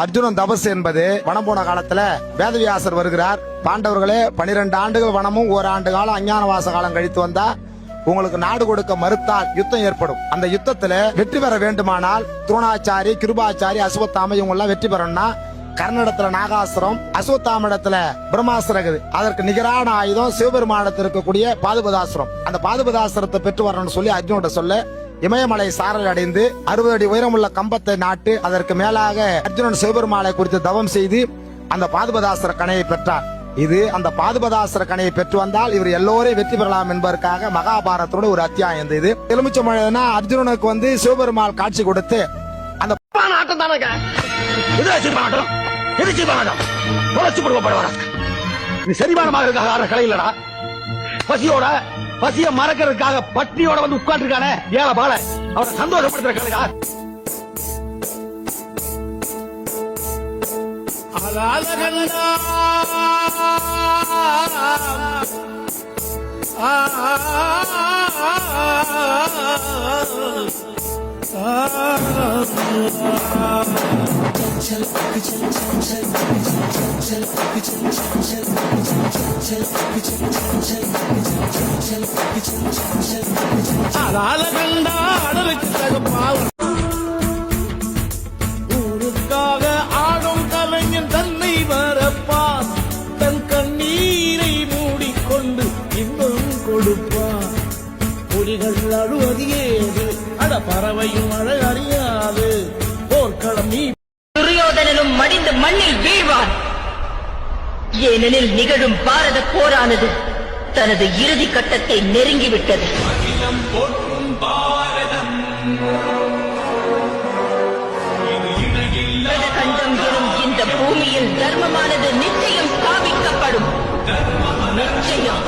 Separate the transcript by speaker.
Speaker 1: அர்ஜுனன் தபஸ் என்பது வனம் போன காலத்துல வேதவியாசர் வருகிறார். பாண்டவர்களே 12 ஆண்டுகள் வனமும் 1 ஆண்டு காலம் அஞ்ஞானவாச காலம் கழித்து வந்தா உங்களுக்கு நாடு கொடுக்க மறுத்தால் யுத்தம் ஏற்படும். அந்த யுத்தத்துல வெற்றி பெற வேண்டுமானால் துரோணாச்சாரி, கிருபாச்சாரி, அஸ்வத்தாம இவங்க எல்லாம் வெற்றி பெறணும்னா கர்ணடத்துல நாகாஸ்திரம், அஸ்வத்தாமிடத்துல பிரம்மாஸ்திரம் இருக்குது. அதற்கு நிகரான ஆயுதம் சிவபெருமானத்தில் இருக்கக்கூடிய பாதுபதாஸ்திரம். அந்த பாதுபதாஸ்திரத்தை பெற்று வரணும்னு சொல்லி அர்ஜுனோட சொல்ல இமயமலை சாரல் அடைந்து 60 அடி உயரமுள்ள கம்பத்தை நாட்டு அதற்கு மேலாக அர்ஜுனன் சிவபெருமானை குறித்து தவம் செய்து அந்த பாதுபதாஸ்திர கணையை பெற்றார். இது அந்த பாதுபதாஸ்திர கணையை பெற்று வந்தால் இவர் எல்லோரையும் வெற்றி பெறலாம் என்பதற்காக மகாபாரதத்தோட ஒரு அத்தியாயம். இது எலுமிச்சம்பழம்னா அர்ஜுனனுக்கு சிவபெருமாள் காட்சி கொடுத்து அந்த
Speaker 2: ஆட்டம் தானே நீ செரிமானமாக கலை இல்லடா. பசியோட பசிய மறக்கிறதுக்காக பட்டினியோட வந்து உட்கார்ந்து இருக்கானே ஏழை பால அவரை சந்தோஷப்படுத்துற கலையா.
Speaker 3: ஊருக்காக ஆடும் கலைஞன் தன்னை வரப்பான், தன் கண்ணீரை மூடிக்கொண்டு இன்பம் கொடுப்பான். புலிகள் அழுவது ஏது, அட பறவையும் அழ அறியாது. போர்க்களம் நீ
Speaker 4: துரியோதனனும் மடிந்து மண்ணில் வீழ்வான். ஏனெனில் நிகழும் பாரத போரானது தனது இறுதி கட்டத்தை நெருங்கிவிட்டது. கண்டம் எனும் இந்த பூமியில் தர்மமானது நிச்சயம் ஸ்தாபிக்கப்படும். நிச்சயம்.